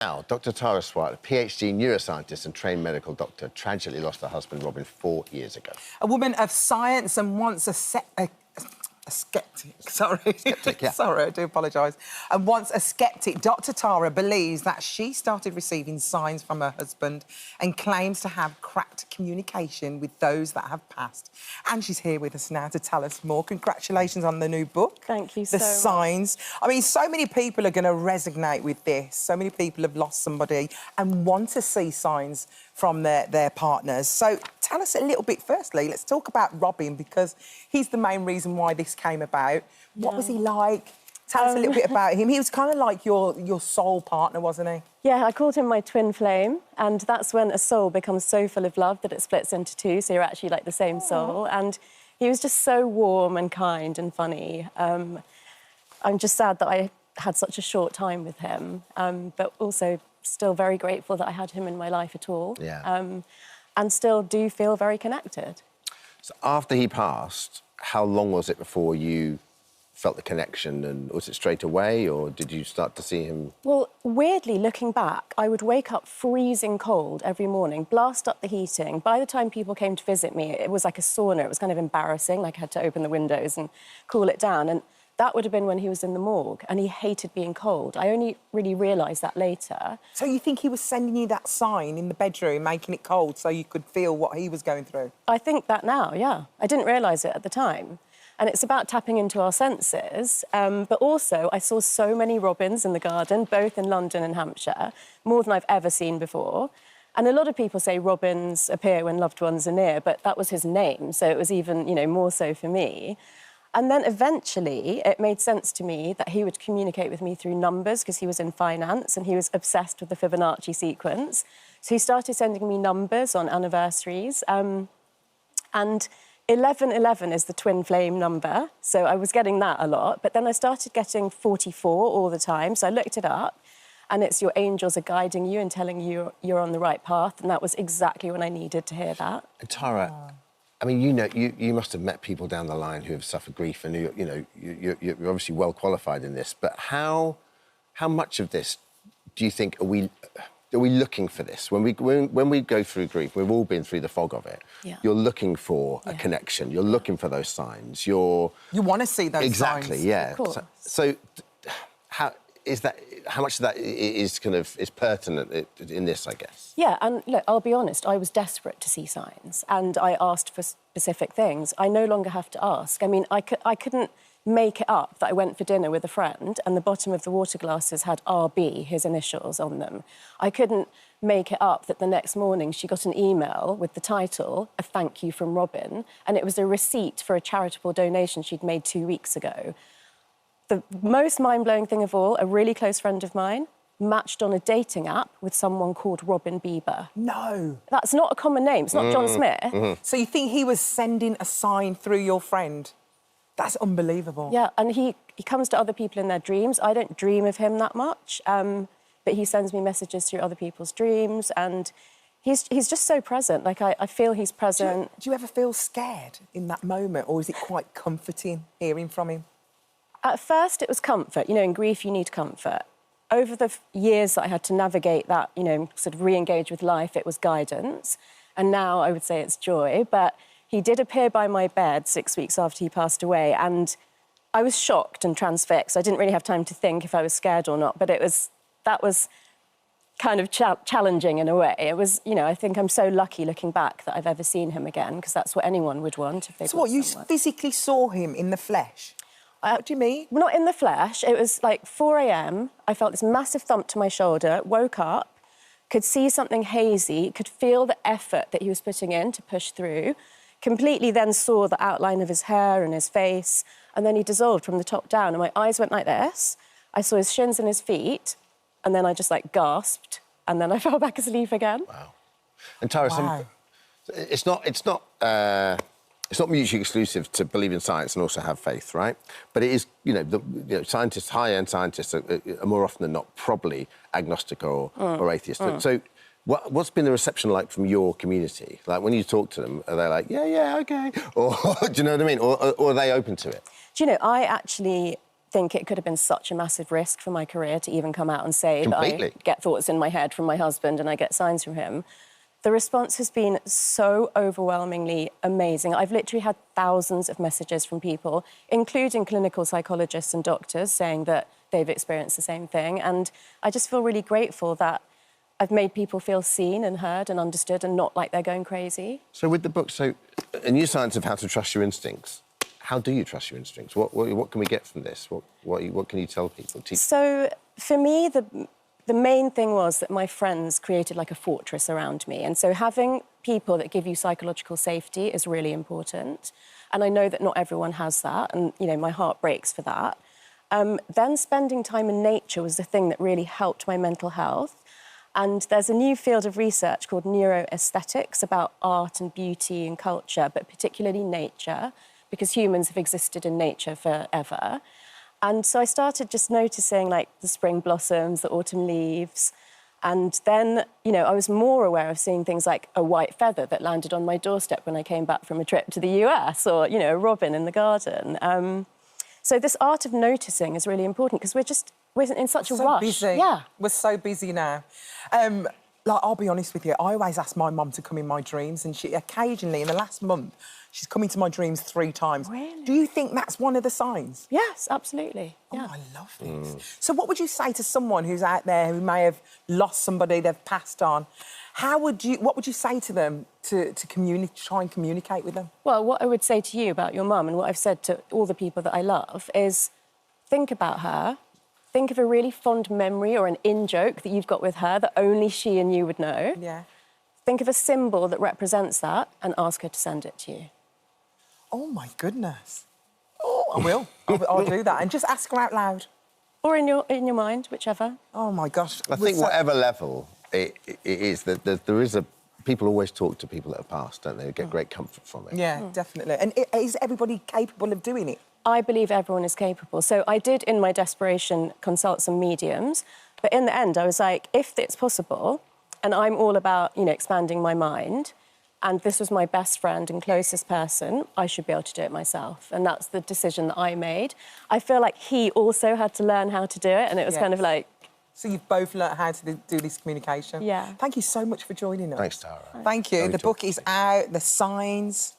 Now, Dr. Tara Swart, a PhD neuroscientist and trained medical doctor, tragically lost her husband, Robin, 4 years ago. A woman of science and once a skeptic. Skeptic, yeah. Sorry, I do apologise. And once a skeptic, Dr. Tara believes that she started receiving signs from her husband and claims to have cracked communication with those that have passed. And she's here with us now to tell us more. Congratulations on the new book. Thank you so much. The signs. I mean, so many people are going to resonate with this. So many people have lost somebody and want to see signs from their partners. So tell us a little bit, firstly, let's talk about Robin, because he's the main reason why this came about. What was he like? Tell us a little bit about him. He was kind of like your soul partner, wasn't he? Yeah, I called him my twin flame, and that's when a soul becomes so full of love that it splits into two, so you're actually like the same soul. And he was just so warm and kind and funny. I'm just sad that I had such a short time with him, but also still very grateful that I had him in my life at all. Yeah. And still do feel very connected. So after he passed, how long was it before you felt the connection, and was it straight away, or did you start to see him? Well, weirdly, looking back, I would wake up freezing cold every morning, blast up the heating. By the time people came to visit me, it was like a sauna. It was kind of embarrassing, like I had to open the windows and cool it down. And that would have been when he was in the morgue, and he hated being cold. I only really realised that later. So you think he was sending you that sign in the bedroom, making it cold, so you could feel what he was going through? I think that now, yeah. I didn't realise it at the time. And it's about tapping into our senses. But also, I saw so many robins in the garden, both in London and Hampshire, more than I've ever seen before. And a lot of people say robins appear when loved ones are near, but that was his name, so it was even, you know, more so for me. And then eventually it made sense to me that he would communicate with me through numbers, because he was in finance and he was obsessed with the Fibonacci sequence. So he started sending me numbers on anniversaries. And 1111 is the twin flame number, so I was getting that a lot. But then I started getting 44 all the time, so I looked it up, and it's your angels are guiding you and telling you you're on the right path, and that was exactly when I needed to hear that. And Tara, I mean, you must have met people down the line who have suffered grief, and you're obviously well qualified in this. But how much of this do you think are we looking for this when we go through grief? We've all been through the fog of it. Yeah. You're looking for a connection. You're looking for those signs. You want to see those signs. Exactly. Yeah. Of course. So how much of that is pertinent in this, I guess? Yeah, and look, I'll be honest, I was desperate to see signs, and I asked for specific things. I no longer have to ask. I mean, I couldn't make it up that I went for dinner with a friend and the bottom of the water glasses had RB, his initials, on them. I couldn't make it up that the next morning she got an email with the title, "A Thank You from Robin," and it was a receipt for a charitable donation she'd made 2 weeks ago. The most mind-blowing thing of all, a really close friend of mine matched on a dating app with someone called Robin Bieber. No. That's not a common name. It's not John Smith. So you think he was sending a sign through your friend? That's unbelievable. Yeah, and he comes to other people in their dreams. I don't dream of him that much, but he sends me messages through other people's dreams, and he's just so present. Like, I feel he's present. Do you ever feel scared in that moment, or is it quite comforting hearing from him? At first, it was comfort. You know, in grief, you need comfort. Over the years that I had to navigate that, you know, sort of re-engage with life, it was guidance. And now I would say it's joy. But he did appear by my bed 6 weeks after he passed away, and I was shocked and transfixed. I didn't really have time to think if I was scared or not, but that was kind of challenging in a way. It was, you know, I think I'm so lucky looking back that I've ever seen him again, because that's what anyone would want if they. So what, you physically saw him in the flesh? What do you mean? Not in the flesh. It was like 4 a.m. I felt this massive thump to my shoulder, woke up, could see something hazy, could feel the effort that he was putting in to push through, completely then saw the outline of his hair and his face, and then he dissolved from the top down, and my eyes went like this. I saw his shins and his feet, and then I just, like, gasped, and then I fell back asleep again. Wow. And Tara, it's not mutually exclusive to believe in science and also have faith, right? But it is, scientists, high-end scientists are more often than not probably agnostic or atheist. So what's been the reception like from your community? Like, when you talk to them, are they like, yeah, OK? Or, do you know what I mean? Or are they open to it? Do you know, I actually think it could have been such a massive risk for my career to even come out and say that I get thoughts in my head from my husband and I get signs from him. The response has been so overwhelmingly amazing. I've literally had thousands of messages from people, including clinical psychologists and doctors, saying that they've experienced the same thing. And I just feel really grateful that I've made people feel seen and heard and understood and not like they're going crazy. So with the book, A New Science of How to Trust Your Instincts, how do you trust your instincts? What can we get from this? What can you tell people? So for me, the main thing was that my friends created like a fortress around me. And so having people that give you psychological safety is really important. And I know that not everyone has that. And, you know, my heart breaks for that. Then spending time in nature was the thing that really helped my mental health. And there's a new field of research called neuroaesthetics about art and beauty and culture, but particularly nature, because humans have existed in nature forever. And so I started just noticing, like, the spring blossoms, the autumn leaves. And then, you know, I was more aware of seeing things like a white feather that landed on my doorstep when I came back from a trip to the US, or, you know, a robin in the garden. So this art of noticing is really important because we're in such a rush. Busy. Yeah. We're so busy now. Like, I'll be honest with you, I always ask my mum to come in my dreams, and she occasionally, in the last month, she's come into my dreams 3 times. Really? Do you think that's one of the signs? Yes, absolutely. Yeah. Oh, I love this. So what would you say to someone who's out there who may have lost somebody, they've passed on? What would you say to them to try and communicate with them? Well, what I would say to you about your mum, and what I've said to all the people that I love, is think about her. Think of a really fond memory or an in-joke that you've got with her that only she and you would know. Yeah. Think of a symbol that represents that and ask her to send it to you. Oh, my goodness. Oh, I will. I'll do that. And just ask her out loud. Or in your mind, whichever. Oh, my gosh. I think whatever level it is, that there is a... People always talk to people that have passed, don't they? They get great comfort from it. Yeah, definitely. And is everybody capable of doing it? I believe everyone is capable. So I did, in my desperation, consult some mediums. But in the end, I was like, if it's possible, and I'm all about, you know, expanding my mind, and this was my best friend and closest person, I should be able to do it myself. And that's the decision that I made. I feel like he also had to learn how to do it, and it was kind of like... So you've both learnt how to do this communication? Yeah. Thank you so much for joining us. Thanks, Tara. Thank you. The book is out, The Signs,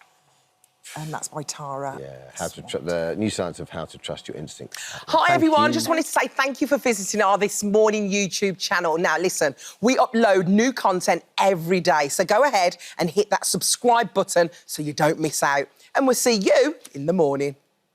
and that's by Tara. Yeah, The New Science of How to Trust Your Instincts. Hi, everyone. Just wanted to say thank you for visiting our This Morning YouTube channel. Now, listen, we upload new content every day, so go ahead and hit that subscribe button so you don't miss out. And we'll see you in the morning.